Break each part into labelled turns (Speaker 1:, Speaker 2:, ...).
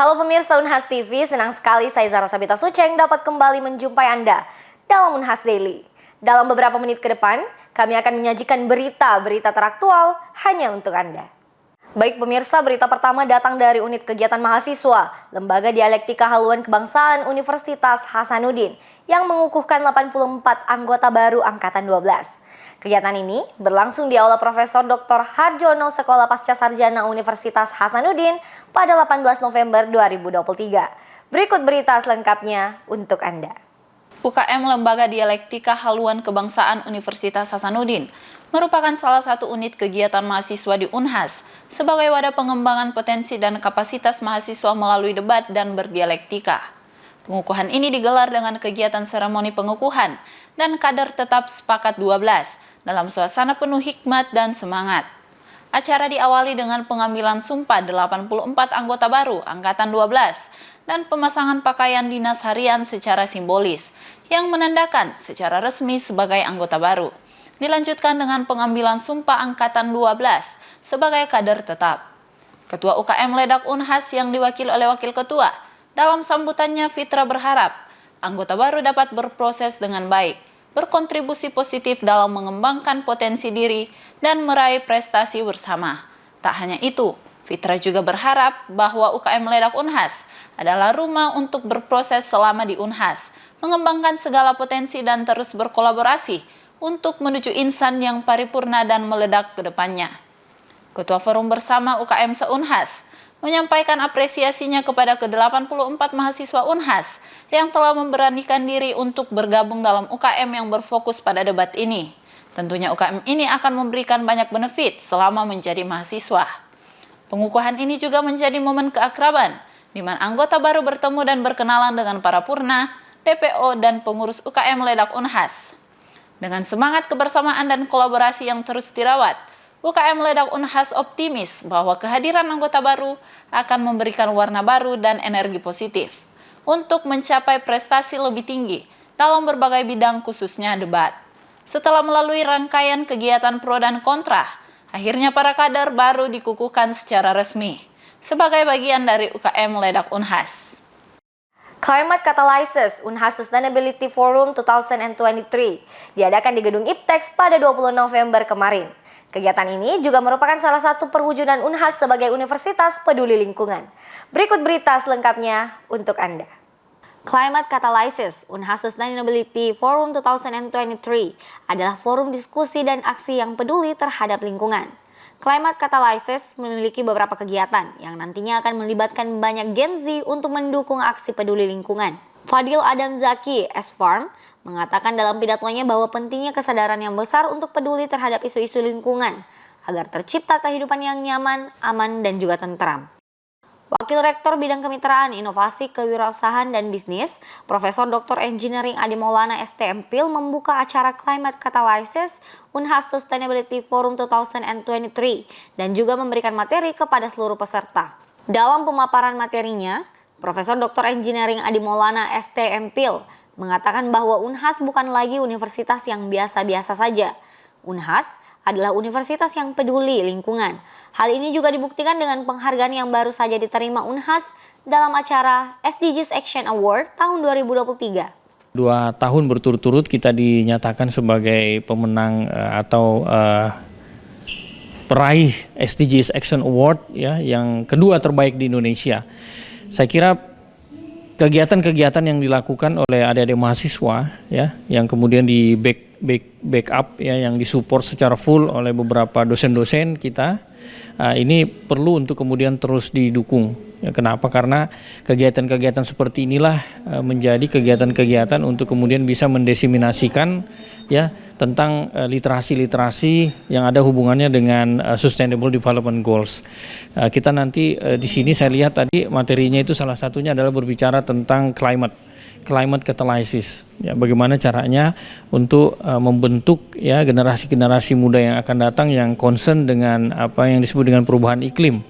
Speaker 1: Halo pemirsa Unhas TV, senang sekali saya Zara Sabita Suceng dapat kembali menjumpai Anda dalam Unhas Daily. Dalam beberapa menit ke depan, kami akan menyajikan berita-berita teraktual hanya untuk Anda. Baik pemirsa, berita pertama datang dari Unit Kegiatan Mahasiswa, Lembaga Dialektika Haluan Kebangsaan Universitas Hasanuddin yang mengukuhkan 84 anggota baru Angkatan 12. Kegiatan ini berlangsung di Aula Profesor Dr. Harjono Sekolah Pascasarjana Universitas Hasanuddin pada 18 November 2023. Berikut berita selengkapnya untuk Anda.
Speaker 2: UKM Lembaga Dialektika Haluan Kebangsaan Universitas Hasanuddin merupakan salah satu unit kegiatan mahasiswa di Unhas sebagai wadah pengembangan potensi dan kapasitas mahasiswa melalui debat dan berdialektika. Pengukuhan ini digelar dengan kegiatan seremoni pengukuhan dan kader tetap sepakat 12 dalam suasana penuh hikmat dan semangat. Acara diawali dengan pengambilan sumpah 84 anggota baru Angkatan 12 dan pemasangan pakaian dinas harian secara simbolis yang menandakan secara resmi sebagai anggota baru. Dilanjutkan dengan pengambilan sumpah Angkatan 12 sebagai kader tetap. Ketua UKM Ledak Unhas yang diwakili oleh Wakil Ketua, dalam sambutannya Fitra berharap anggota baru dapat berproses dengan baik, berkontribusi positif dalam mengembangkan potensi diri dan meraih prestasi bersama. Tak hanya itu, Fitra juga berharap bahwa UKM Ledak Unhas adalah rumah untuk berproses selama di Unhas, mengembangkan segala potensi dan terus berkolaborasi untuk menuju insan yang paripurna dan meledak ke depannya. Ketua Forum Bersama UKM se-Unhas menyampaikan apresiasinya kepada ke-84 mahasiswa Unhas yang telah memberanikan diri untuk bergabung dalam UKM yang berfokus pada debat ini. Tentunya UKM ini akan memberikan banyak benefit selama menjadi mahasiswa. Pengukuhan ini juga menjadi momen keakraban, di mana anggota baru bertemu dan berkenalan dengan para purna, DPO, dan pengurus UKM Ledak Unhas. Dengan semangat kebersamaan dan kolaborasi yang terus dirawat, UKM Ledak Unhas optimis bahwa kehadiran anggota baru akan memberikan warna baru dan energi positif untuk mencapai prestasi lebih tinggi dalam berbagai bidang khususnya debat. Setelah melalui rangkaian kegiatan pro dan kontra, akhirnya para kader baru dikukuhkan secara resmi sebagai bagian dari UKM Ledak Unhas.
Speaker 1: Climate Catalysis Unhas Sustainability Forum 2023 diadakan di Gedung IPTEX pada 20 November kemarin. Kegiatan ini juga merupakan salah satu perwujudan Unhas sebagai universitas peduli lingkungan. Berikut berita selengkapnya untuk Anda. Climate Catalysis Unhas Sustainability Forum 2023 adalah forum diskusi dan aksi yang peduli terhadap lingkungan. Climate Catalysis memiliki beberapa kegiatan yang nantinya akan melibatkan banyak Gen Z untuk mendukung aksi peduli lingkungan. Fadil Adam Zaki, S-Farm, mengatakan dalam pidatonya bahwa pentingnya kesadaran yang besar untuk peduli terhadap isu-isu lingkungan agar tercipta kehidupan yang nyaman, aman, dan juga tentram. Wakil Rektor Bidang Kemitraan, Inovasi, Kewirausahaan, dan Bisnis, Profesor Dr. Engineering Adi Maulana STMPil membuka acara Climate Catalysis Unhas Sustainability Forum 2023 dan juga memberikan materi kepada seluruh peserta. Dalam pemaparan materinya, Profesor Dr. Engineering Adi Maulana STMPil mengatakan bahwa Unhas bukan lagi universitas yang biasa-biasa saja. Unhas adalah universitas yang peduli lingkungan. Hal ini juga dibuktikan dengan penghargaan yang baru saja diterima Unhas dalam acara SDGs Action Award tahun 2023.
Speaker 3: 2 tahun berturut-turut kita dinyatakan sebagai pemenang atau peraih SDGs Action Award ya, yang kedua terbaik di Indonesia. Saya kira kegiatan-kegiatan yang dilakukan oleh adik-adik mahasiswa ya, yang kemudian di backup ya, yang disupport secara full oleh beberapa dosen-dosen kita, ini perlu untuk kemudian terus didukung. Ya, kenapa? Karena kegiatan-kegiatan seperti inilah menjadi kegiatan-kegiatan untuk kemudian bisa mendesiminasikan ya tentang literasi-literasi yang ada hubungannya dengan Sustainable Development Goals. Kita nanti di sini saya lihat tadi materinya itu salah satunya adalah berbicara tentang climate catalysis. Ya, bagaimana caranya untuk membentuk ya generasi-generasi muda yang akan datang yang concern dengan apa yang disebut dengan perubahan iklim.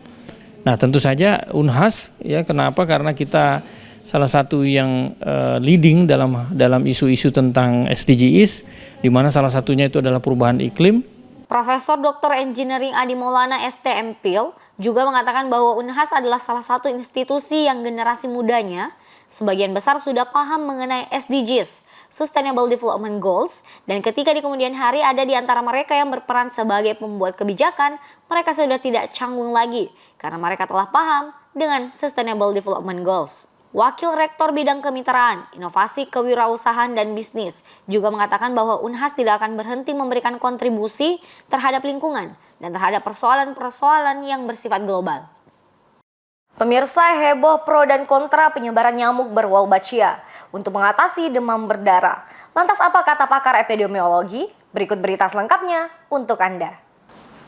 Speaker 3: Nah, tentu saja Unhas ya, kenapa? Karena kita salah satu yang leading dalam isu-isu tentang SDGs, di mana salah satunya itu adalah perubahan iklim.
Speaker 1: Profesor Dr. Engineering Adi Maulana STMPil juga mengatakan bahwa Unhas adalah salah satu institusi yang generasi mudanya sebagian besar sudah paham mengenai SDGs, Sustainable Development Goals, dan ketika di kemudian hari ada di antara mereka yang berperan sebagai pembuat kebijakan, mereka sudah tidak canggung lagi karena mereka telah paham dengan Sustainable Development Goals. Wakil Rektor Bidang Kemitraan, Inovasi Kewirausahaan dan Bisnis juga mengatakan bahwa Unhas tidak akan berhenti memberikan kontribusi terhadap lingkungan dan terhadap persoalan-persoalan yang bersifat global. Pemirsa, heboh pro dan kontra penyebaran nyamuk berwolbachia untuk mengatasi demam berdarah. Lantas apa kata pakar epidemiologi? Berikut berita selengkapnya untuk Anda.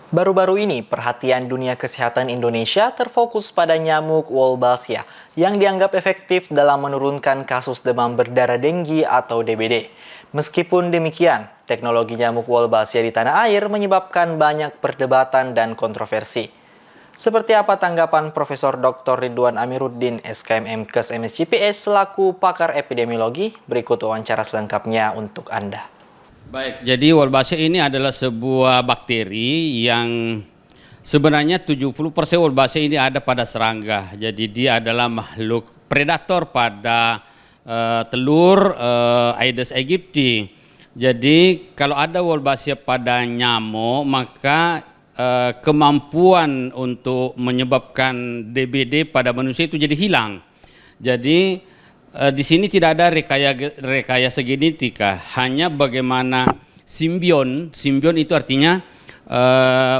Speaker 4: Baru-baru ini, perhatian dunia kesehatan Indonesia terfokus pada nyamuk Wolbachia yang dianggap efektif dalam menurunkan kasus demam berdarah denggi atau DBD. Meskipun demikian, teknologi nyamuk Wolbachia di tanah air menyebabkan banyak perdebatan dan kontroversi. Seperti apa tanggapan Profesor Dr. Ridwan Amiruddin, SKM MKes MSCPS selaku pakar epidemiologi? Berikut wawancara selengkapnya untuk Anda.
Speaker 5: Baik, jadi Wolbachia ini adalah sebuah bakteri yang sebenarnya 70% Wolbachia ini ada pada serangga. Jadi dia adalah makhluk predator pada telur Aedes aegypti. Jadi kalau ada Wolbachia pada nyamuk, maka kemampuan untuk menyebabkan DBD pada manusia itu jadi hilang. Jadi di sini tidak ada rekayasa genetika, hanya bagaimana simbion itu artinya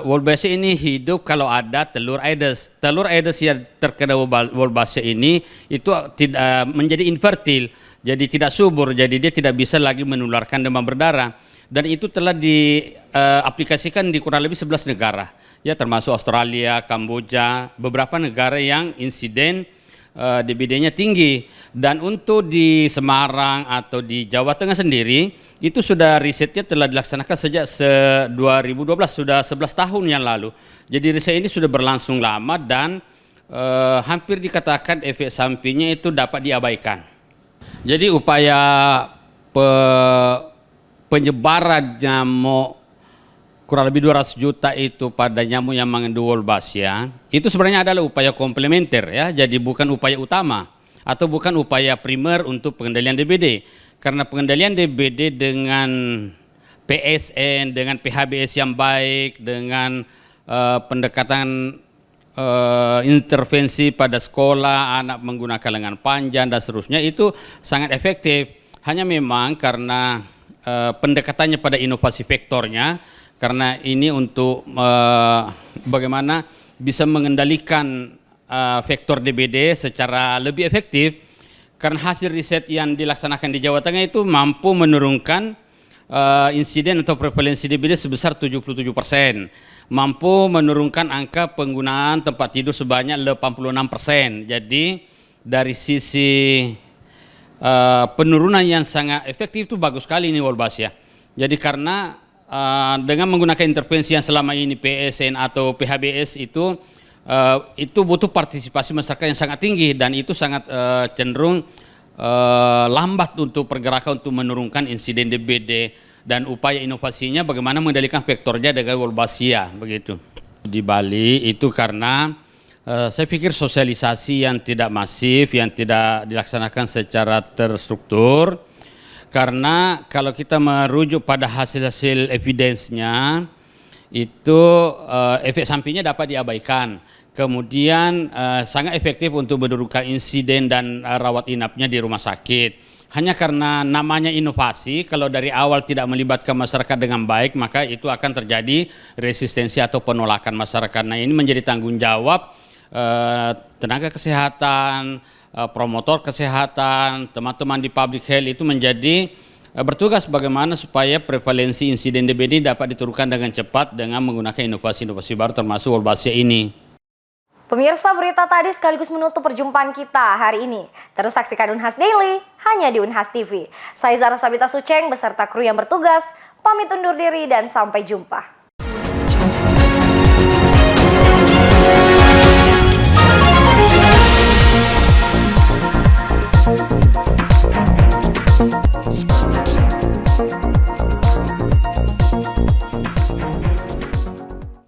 Speaker 5: Wolbachia ini hidup kalau ada telur Aedes. Telur Aedes yang terkena Wolbachia ini itu tidak menjadi infertil, jadi tidak subur, jadi dia tidak bisa lagi menularkan demam berdarah. Dan itu telah diaplikasikan di kurang lebih 11 negara, ya termasuk Australia, Kamboja, beberapa negara yang insiden DBD-nya tinggi. Dan untuk di Semarang atau di Jawa Tengah sendiri itu sudah risetnya telah dilaksanakan sejak 2012, sudah 11 tahun yang lalu. Jadi riset ini sudah berlangsung lama dan hampir dikatakan efek sampingnya itu dapat diabaikan. Jadi upaya penyebaran nyamuk kurang lebih 200 juta itu pada nyamuk yang mengandung Wolbachia itu sebenarnya adalah upaya komplementer, ya, jadi bukan upaya utama atau bukan upaya primer untuk pengendalian DBD, karena pengendalian DBD dengan PSN, dengan PHBS yang baik, dengan pendekatan intervensi pada sekolah, anak menggunakan lengan panjang dan seterusnya itu sangat efektif. Hanya memang karena pendekatannya pada inovasi vektornya, karena ini untuk bagaimana bisa mengendalikan vektor DBD secara lebih efektif, karena hasil riset yang dilaksanakan di Jawa Tengah itu mampu menurunkan insiden atau prevalensi DBD sebesar 77%, mampu menurunkan angka penggunaan tempat tidur sebanyak 86%. Jadi dari sisi penurunan yang sangat efektif itu bagus sekali ini Wolbachia. Jadi karena dengan menggunakan intervensi yang selama ini PSN atau PHBS itu butuh partisipasi masyarakat yang sangat tinggi dan itu sangat cenderung lambat untuk pergerakan untuk menurunkan insiden DBD, dan upaya inovasinya bagaimana mengendalikan vektornya dengan Wolbachia begitu. Di Bali itu karena saya pikir sosialisasi yang tidak masif, yang tidak dilaksanakan secara terstruktur. Karena kalau kita merujuk pada hasil-hasil evidence-nya, itu efek sampingnya dapat diabaikan. Kemudian sangat efektif untuk menurunkan insiden dan rawat inapnya di rumah sakit. Hanya karena namanya inovasi, kalau dari awal tidak melibatkan masyarakat dengan baik, maka itu akan terjadi resistensi atau penolakan masyarakat. Nah, ini menjadi tanggung jawab tenaga kesehatan, promotor kesehatan, teman-teman di public health itu menjadi bertugas bagaimana supaya prevalensi insiden DBD dapat diturunkan dengan cepat dengan menggunakan inovasi-inovasi baru termasuk Wolbachia ini.
Speaker 1: Pemirsa, berita tadi sekaligus menutup perjumpaan kita hari ini. Terus saksikan Unhas Daily hanya di Unhas TV. Saya Zara Sabita Suceng beserta kru yang bertugas, pamit undur diri dan sampai jumpa.